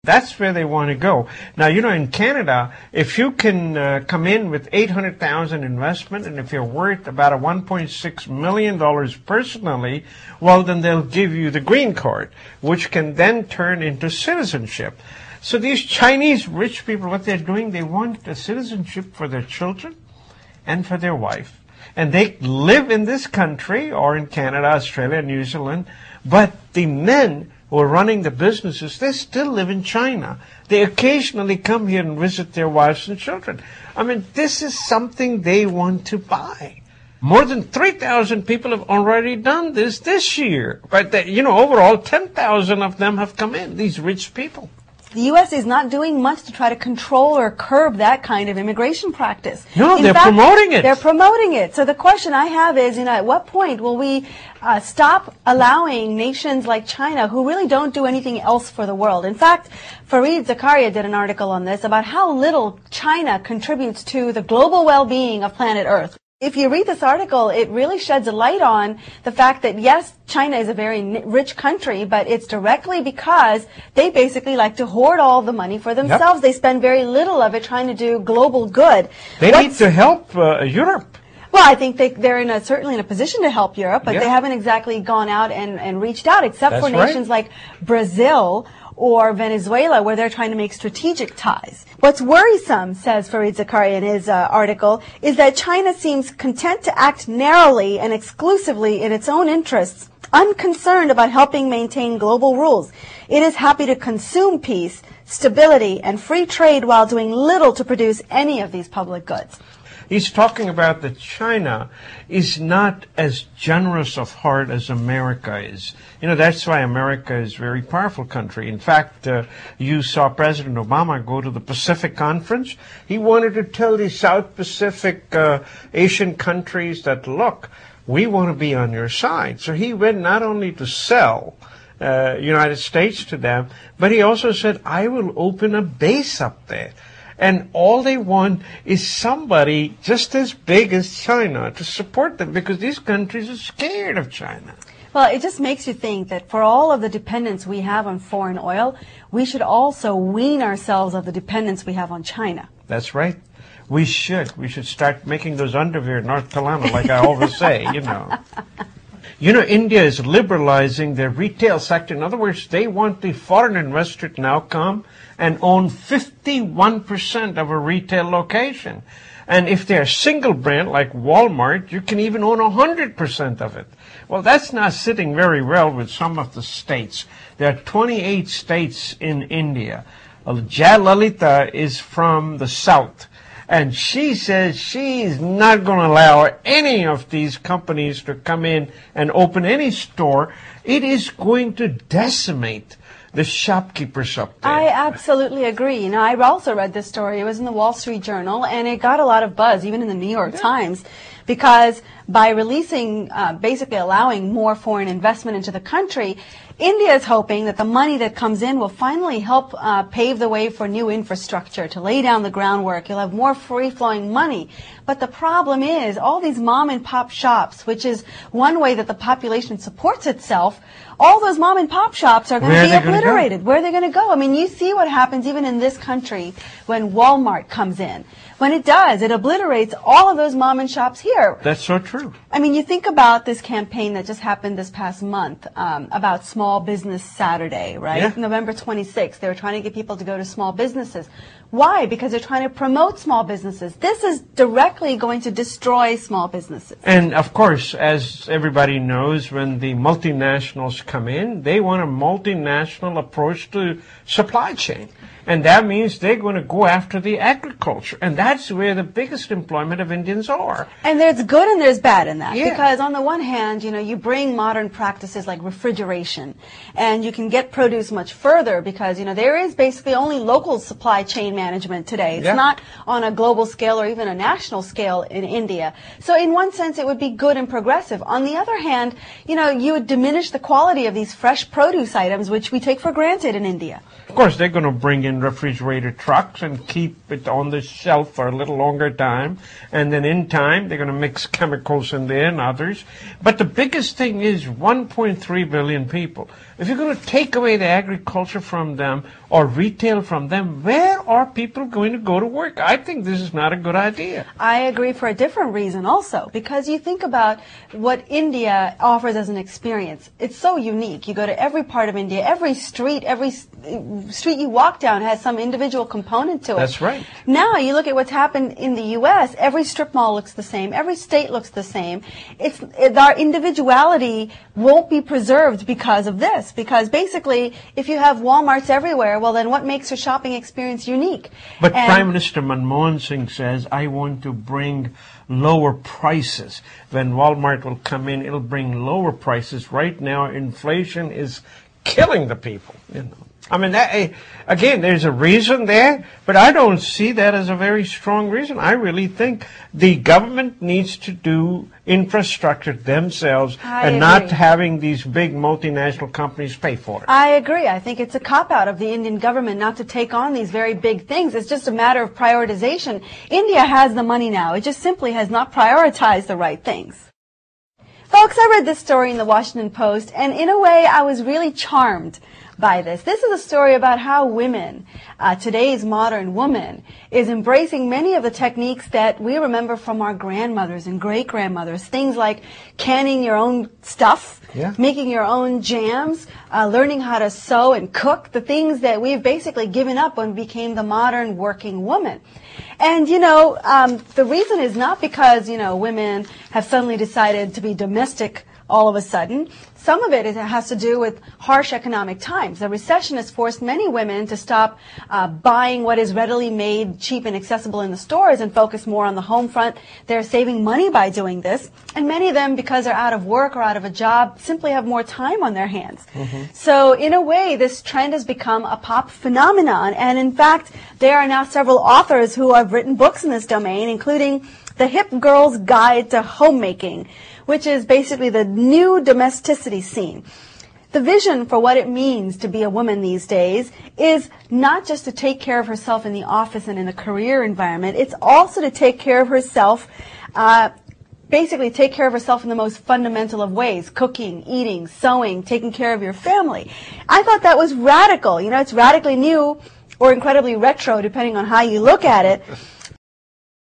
That's where they want to go. Now, in Canada, if you can come in with $800,000 investment, and if you're worth about a $1.6 million personally, well, then they'll give you the green card, which can then turn into citizenship. So these Chinese rich people, what they're doing, they want a citizenship for their children and for their wife. And they live in this country or in Canada, Australia, New Zealand, but the men who are running the businesses, they still live in China. They occasionally come here and visit their wives and children. I mean, this is something they want to buy. More than 3,000 people have already done this year. But, overall, 10,000 of them have come in, these rich people. The U.S. is not doing much to try to control or curb that kind of immigration practice. No, they're promoting it. They're promoting it. So the question I have is, at what point will we stop allowing nations like China, who really don't do anything else for the world? In fact, Fareed Zakaria did an article on this about how little China contributes to the global well-being of planet Earth. If you read this article, it really sheds a light on the fact that, yes, China is a very rich country, but it's directly because they basically like to hoard all the money for themselves. Yep. They spend very little of it trying to do global good. They need to help Europe. Well, I think they're certainly in a position to help Europe, but they haven't exactly gone out and reached out, except for nations like Brazil or Venezuela, where they're trying to make strategic ties. What's worrisome, says Fareed Zakaria in his article, is that China seems content to act narrowly and exclusively in its own interests, unconcerned about helping maintain global rules. It is happy to consume peace, stability, and free trade while doing little to produce any of these public goods. He's talking about that China is not as generous of heart as America is. That's why America is a very powerful country. In fact, you saw President Obama go to the Pacific Conference. He wanted to tell the South Pacific Asian countries that, look, we want to be on your side. So he went not only to sell United States to them, but he also said, I will open a base up there. And all they want is somebody just as big as China to support them, because these countries are scared of China. Well, it just makes you think that for all of the dependence we have on foreign oil, we should also wean ourselves of the dependence we have on China. That's right. We should. We should start making those underwear in North Carolina, like I always say, India is liberalizing their retail sector. In other words, they want the foreign investor to now come and own 51% of a retail location. And if they're a single brand like Walmart, you can even own 100% of it. Well, that's not sitting very well with some of the states. There are 28 states in India. Jayalalitha is from the south. And she says she's not going to allow any of these companies to come in and open any store. It is going to decimate the shopkeepers up there. I absolutely agree. I also read this story. It was in the Wall Street Journal, and it got a lot of buzz, even in the New York Times, because by releasing, basically allowing more foreign investment into the country, India is hoping that the money that comes in will finally help pave the way for new infrastructure, to lay down the groundwork. You'll have more free-flowing money. But the problem is all these mom-and-pop shops, which is one way that the population supports itself, all those mom-and-pop shops are going to be obliterated. Where are they going to go? I mean, you see what happens even in this country when Walmart comes in. When it does, it obliterates all of those mom and shops here. That's so true. I mean, you think about this campaign that just happened this past month about Small Business Saturday, right? Yeah. November 26th. They were trying to get people to go to small businesses. Why? Because they're trying to promote small businesses. This is directly going to destroy small businesses. And, of course, as everybody knows, when the multinationals come in, they want a multinational approach to supply chain. And that means they're going to go after the agriculture. And that's where the biggest employment of Indians are. And there's good and there's bad in that. Yeah. Because on the one hand, you bring modern practices like refrigeration. And you can get produce much further because, there is basically only local supply chain management today. It's not on a global scale or even a national scale in India. So in one sense, it would be good and progressive. On the other hand, you would diminish the quality of these fresh produce items, which we take for granted in India. Of course, they're going to bring in in refrigerator trucks and keep it on the shelf for a little longer time. And then in time, they're going to mix chemicals in there and others. But the biggest thing is 1.3 billion people. If you're going to take away the agriculture from them or retail from them, where are people going to go to work? I think this is not a good idea. I agree for a different reason also, because you think about what India offers as an experience. It's so unique. You go to every part of India, every street you walk down has some individual component to it. That's right. Now you look at what's happened in the U.S., every strip mall looks the same, every state looks the same. Our individuality won't be preserved because of this, because basically if you have Walmarts everywhere, well then what makes your shopping experience unique? But Prime Minister Manmohan Singh says, I want to bring lower prices. When Walmart will come in, it'll bring lower prices. Right now, inflation is killing the people. You know, I mean, again, there's a reason there, but I don't see that as a very strong reason. I really think the government needs to do infrastructure themselves and not having these big multinational companies pay for it. I agree. I think it's a cop-out of the Indian government not to take on these very big things. It's just a matter of prioritization. India has the money now. It just simply has not prioritized the right things. Folks, I read this story in the Washington Post, and in a way, I was really charmed by this. This is a story about how women, today's modern woman, is embracing many of the techniques that we remember from our grandmothers and great-grandmothers. Things like canning your own stuff, making your own jams, learning how to sew and cook, the things that we've basically given up when we became the modern working woman. And, you know, the reason is not because, you know, women have suddenly decided to be domestic all of a sudden. Some of it has to do with harsh economic times. The recession has forced many women to stop buying what is readily made, cheap and accessible in the stores and focus more on the home front. They're saving money by doing this. And many of them, because they're out of work or out of a job, simply have more time on their hands. So in a way, this trend has become a pop phenomenon. And in fact, there are now several authors who have written books in this domain, including The Hip Girl's Guide to Homemaking, which is basically the new domesticity scene. The vision for what it means to be a woman these days is not just to take care of herself in the office and in a career environment, it's also to take care of herself, basically take care of herself in the most fundamental of ways: cooking, eating, sewing, taking care of your family. I thought that was radical. You know, it's radically new or incredibly retro, depending on how you look at it.